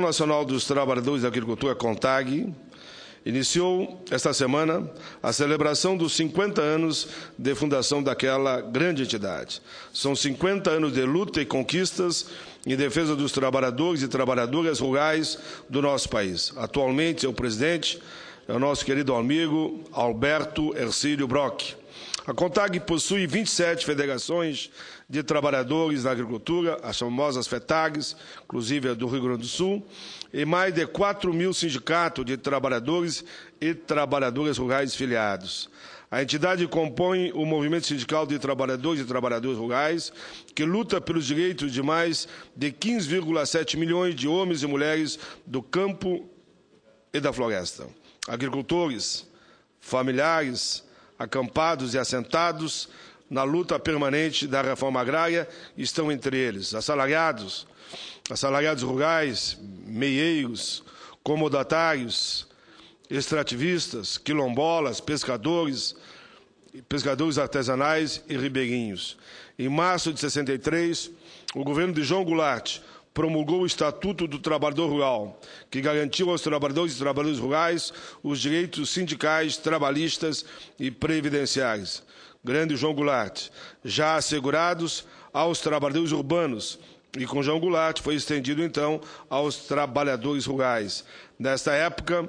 Nacional dos Trabalhadores da Agricultura, CONTAG, iniciou esta semana a celebração dos 50 anos de fundação daquela grande entidade. São 50 anos de luta e conquistas em defesa dos trabalhadores e trabalhadoras rurais do nosso país. Atualmente, seu presidente é o nosso querido amigo Alberto Hercílio Brock. A CONTAG possui 27 federações de trabalhadores da agricultura, as famosas FETAGs, inclusive a do Rio Grande do Sul, e mais de 4.000 sindicatos de trabalhadores e trabalhadoras rurais filiados. A entidade compõe o movimento sindical de trabalhadores e trabalhadoras rurais, que luta pelos direitos de mais de 15,7 milhões de homens e mulheres do campo e da floresta. Agricultores, familiares, acampados e assentados na luta permanente da reforma agrária estão entre eles assalariados rurais, meieiros, comodatários, extrativistas, quilombolas, pescadores artesanais e ribeirinhos. Em março de 63, o governo de João Goulart promulgou o Estatuto do Trabalhador Rural, que garantiu aos trabalhadores e trabalhadoras rurais os direitos sindicais, trabalhistas e previdenciários. Grande João Goulart, já assegurados aos trabalhadores urbanos, e com João Goulart foi estendido, então, aos trabalhadores rurais. Nesta época,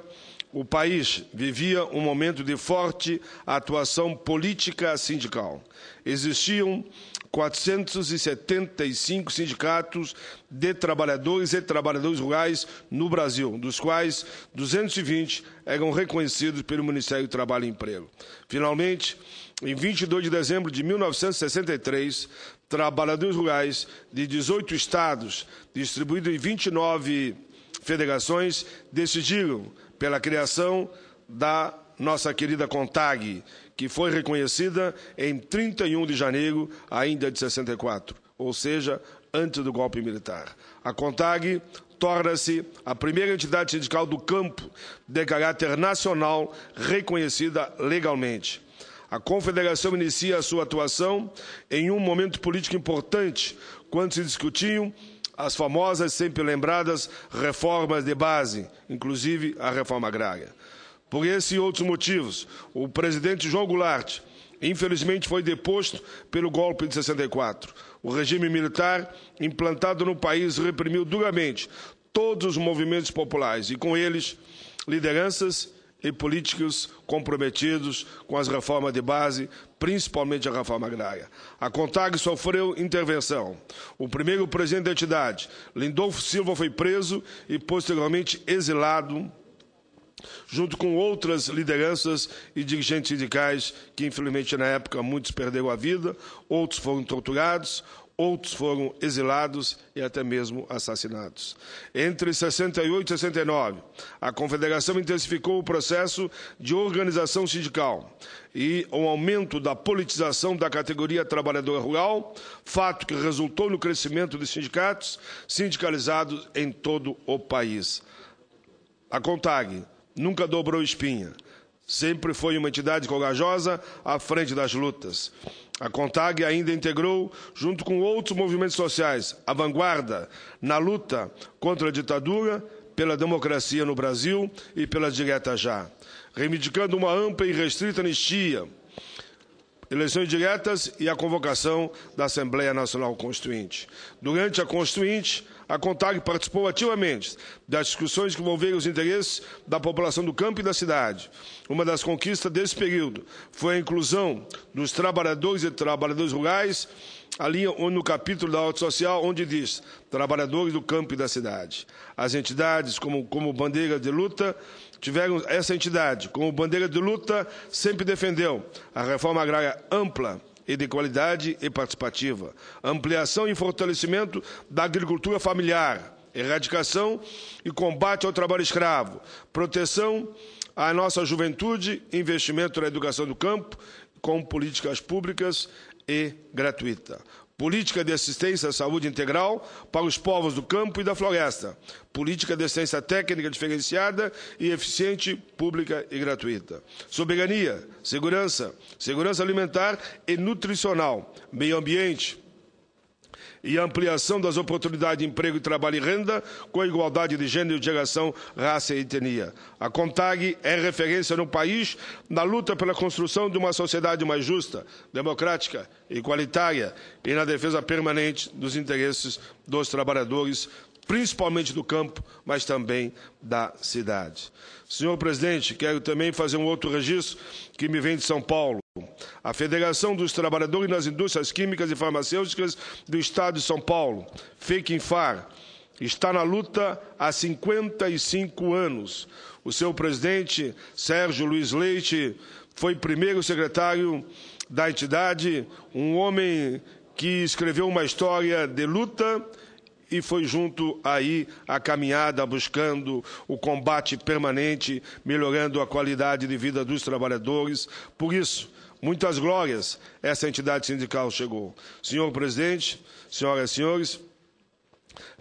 o país vivia um momento de forte atuação política sindical. Existiam 475 sindicatos de trabalhadores e trabalhadoras rurais no Brasil, dos quais 220 eram reconhecidos pelo Ministério do Trabalho e Emprego. Finalmente, em 22 de dezembro de 1963, trabalhadores rurais de 18 estados, distribuídos em 29 federações, decidiram pela criação da nossa querida CONTAG, que foi reconhecida em 31 de janeiro ainda de 64, ou seja, antes do golpe militar. A CONTAG torna-se a primeira entidade sindical do campo de caráter nacional reconhecida legalmente. A Confederação inicia a sua atuação em um momento político importante, quando se discutiam as famosas, sempre lembradas, reformas de base, inclusive a reforma agrária. Por esse e outros motivos, o presidente João Goulart, infelizmente, foi deposto pelo golpe de 64. O regime militar, implantado no país, reprimiu duramente todos os movimentos populares e, com eles, lideranças e políticos comprometidos com as reformas de base, principalmente a reforma agrária. A CONTAG sofreu intervenção. O primeiro presidente da entidade, Lindolfo Silva, foi preso e, posteriormente, exilado, junto com outras lideranças e dirigentes sindicais que, infelizmente, na época, muitos perderam a vida, outros foram torturados, outros foram exilados e até mesmo assassinados. Entre 68 e 69, a Confederação intensificou o processo de organização sindical e o aumento da politização da categoria trabalhadora rural, fato que resultou no crescimento dos sindicatos sindicalizados em todo o país. A CONTAG nunca dobrou espinha, sempre foi uma entidade corajosa à frente das lutas. A CONTAG ainda integrou, junto com outros movimentos sociais, a vanguarda na luta contra a ditadura, pela democracia no Brasil e pela direta já, reivindicando uma ampla e restrita anistia, eleições diretas e a convocação da Assembleia Nacional Constituinte. Durante a Constituinte, a CONTAG participou ativamente das discussões que envolveram os interesses da população do campo e da cidade. Uma das conquistas desse período foi a inclusão dos trabalhadores e trabalhadoras rurais, ali no capítulo da ordem social, onde diz trabalhadores do campo e da cidade. As entidades, como bandeira de luta, tiveram essa entidade, como bandeira de luta, sempre defendeu a reforma agrária ampla e de qualidade e participativa, ampliação e fortalecimento da agricultura familiar, erradicação e combate ao trabalho escravo, proteção à nossa juventude, investimento na educação do campo, com políticas públicas e gratuita. Política de assistência à saúde integral para os povos do campo e da floresta. Política de assistência técnica diferenciada e eficiente, pública e gratuita. Soberania, segurança alimentar e nutricional, meio ambiente, e ampliação das oportunidades de emprego, trabalho e renda, com a igualdade de gênero, geração, raça e etnia. A CONTAG é referência no país na luta pela construção de uma sociedade mais justa, democrática e igualitária e na defesa permanente dos interesses dos trabalhadores, principalmente do campo, mas também da cidade. Senhor presidente, quero também fazer um outro registro que me vem de São Paulo. A Federação dos Trabalhadores nas Indústrias Químicas e Farmacêuticas do Estado de São Paulo, FEQINFAR, está na luta há 55 anos. O seu presidente, Sérgio Luiz Leite, foi primeiro secretário da entidade, um homem que escreveu uma história de luta e foi junto aí a caminhada buscando o combate permanente, melhorando a qualidade de vida dos trabalhadores. Por isso, muitas glórias essa entidade sindical chegou. Senhor presidente, senhoras e senhores,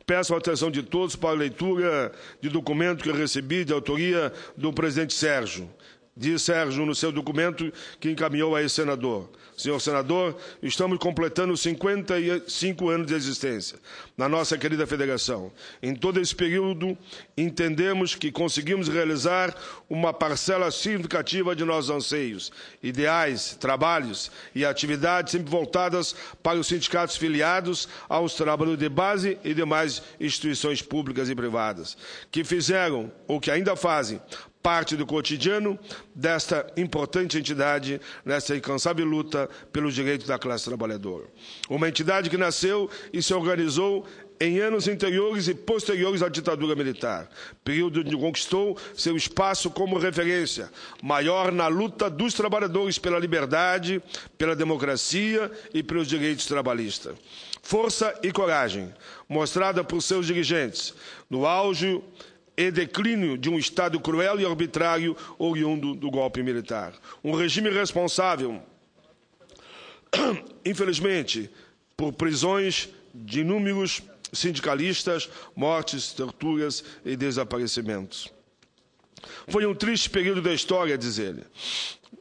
peço a atenção de todos para a leitura de documento que eu recebi de autoria do presidente Sérgio. Diz Sérgio no seu documento que encaminhou a esse senador. Senhor senador, estamos completando 55 anos de existência na nossa querida federação. Em todo esse período, entendemos que conseguimos realizar uma parcela significativa de nossos anseios, ideais, trabalhos e atividades sempre voltadas para os sindicatos filiados aos trabalhadores de base e demais instituições públicas e privadas, que fizeram, ou que ainda fazem, parte do cotidiano desta importante entidade, nessa incansável luta pelos direitos da classe trabalhadora. Uma entidade que nasceu e se organizou em anos anteriores e posteriores à ditadura militar, período onde conquistou seu espaço como referência, maior na luta dos trabalhadores pela liberdade, pela democracia e pelos direitos trabalhistas. Força e coragem, mostrada por seus dirigentes, no auge e declínio de um Estado cruel e arbitrário oriundo do golpe militar. Um regime responsável, infelizmente, por prisões de inúmeros sindicalistas, mortes, torturas e desaparecimentos. Foi um triste período da história, diz ele,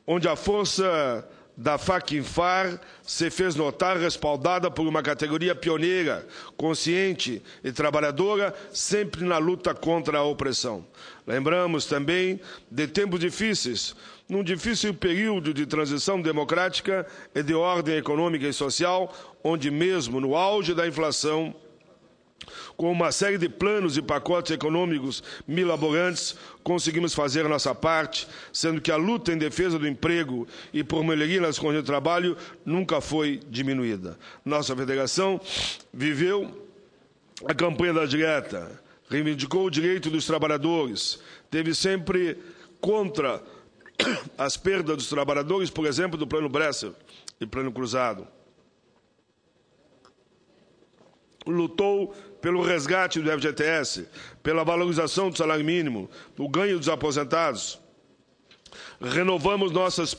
onde a força da FEQINFAR se fez notar, respaldada por uma categoria pioneira, consciente e trabalhadora, sempre na luta contra a opressão. Lembramos também de tempos difíceis, num difícil período de transição democrática e de ordem econômica e social, onde mesmo no auge da inflação, com uma série de planos e pacotes econômicos milaborantes, conseguimos fazer a nossa parte, sendo que a luta em defesa do emprego e por melhoria nas condições de trabalho nunca foi diminuída. Nossa federação viveu a campanha da direta, reivindicou o direito dos trabalhadores, teve sempre contra as perdas dos trabalhadores, por exemplo, do Plano Bresser e Plano Cruzado. Lutou pelo resgate do FGTS, pela valorização do salário mínimo, do ganho dos aposentados. Renovamos nossas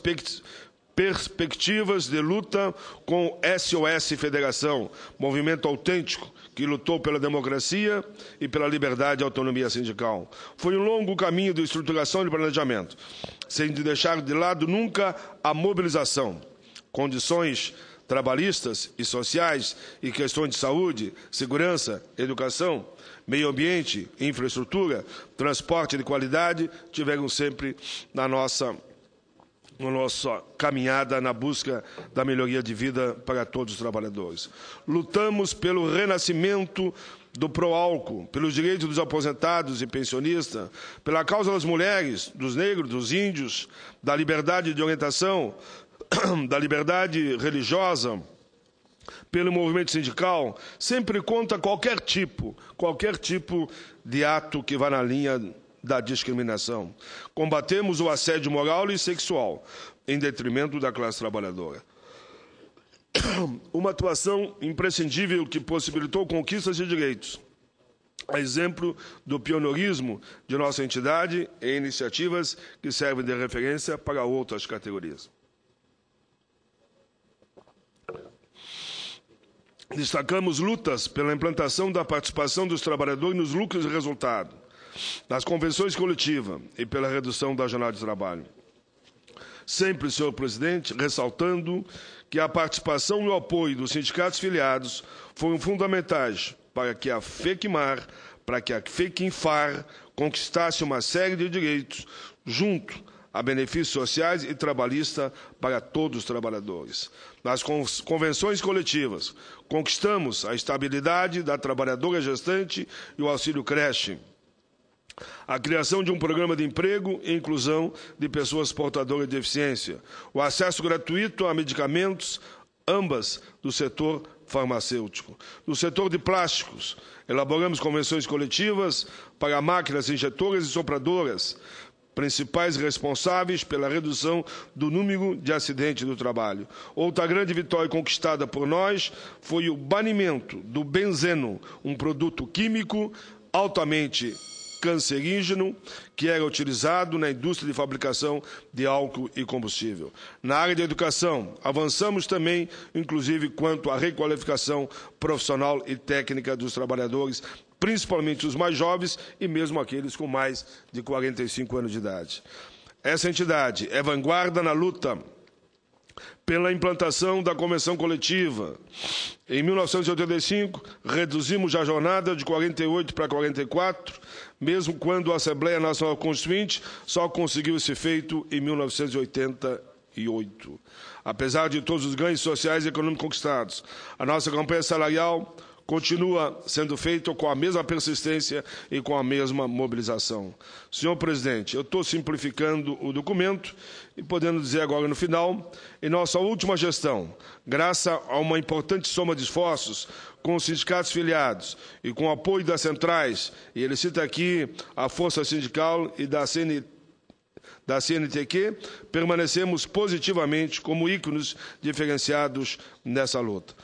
perspectivas de luta com o SOS Federação, movimento autêntico que lutou pela democracia e pela liberdade e autonomia sindical. Foi um longo caminho de estruturação e de planejamento, sem deixar de lado nunca a mobilização, condições trabalhistas e sociais e questões de saúde, segurança, educação, meio ambiente, infraestrutura, transporte de qualidade, tiveram sempre na nossa caminhada na busca da melhoria de vida para todos os trabalhadores. Lutamos pelo renascimento do Proálcool, pelos direitos dos aposentados e pensionistas, pela causa das mulheres, dos negros, dos índios, da liberdade de orientação, da liberdade religiosa, pelo movimento sindical, sempre contra qualquer tipo de ato que vá na linha da discriminação. Combatemos o assédio moral e sexual, em detrimento da classe trabalhadora. Uma atuação imprescindível que possibilitou conquistas de direitos, a exemplo do pioneirismo de nossa entidade e iniciativas que servem de referência para outras categorias. Destacamos lutas pela implantação da participação dos trabalhadores nos lucros e resultados, nas convenções coletivas e pela redução da jornada de trabalho. Sempre, senhor presidente, ressaltando que a participação e o apoio dos sindicatos filiados foram fundamentais para que a FECMAR, para que a FECINFAR conquistasse uma série de direitos junto a benefícios sociais e trabalhistas para todos os trabalhadores. Nas convenções coletivas, conquistamos a estabilidade da trabalhadora gestante e o auxílio creche, a criação de um programa de emprego e inclusão de pessoas portadoras de deficiência, o acesso gratuito a medicamentos, ambas do setor farmacêutico. No setor de plásticos, elaboramos convenções coletivas para máquinas injetoras e sopradoras, principais responsáveis pela redução do número de acidentes do trabalho. Outra grande vitória conquistada por nós foi o banimento do benzeno, um produto químico altamente cancerígeno que era utilizado na indústria de fabricação de álcool e combustível. Na área da educação, avançamos também, inclusive, quanto à requalificação profissional e técnica dos trabalhadores, principalmente os mais jovens e mesmo aqueles com mais de 45 anos de idade. Essa entidade é vanguarda na luta pela implantação da convenção coletiva. Em 1985, reduzimos a jornada de 48 para 44, mesmo quando a Assembleia Nacional Constituinte só conseguiu esse feito em 1988. Apesar de todos os ganhos sociais e econômicos conquistados, a nossa campanha salarial continua sendo feita com a mesma persistência e com a mesma mobilização. Senhor presidente, eu estou simplificando o documento e podendo dizer agora no final, em nossa última gestão, graças a uma importante soma de esforços com os sindicatos filiados e com o apoio das centrais, e ele cita aqui a Força Sindical e da CNTq, permanecemos positivamente como ícones diferenciados nessa luta.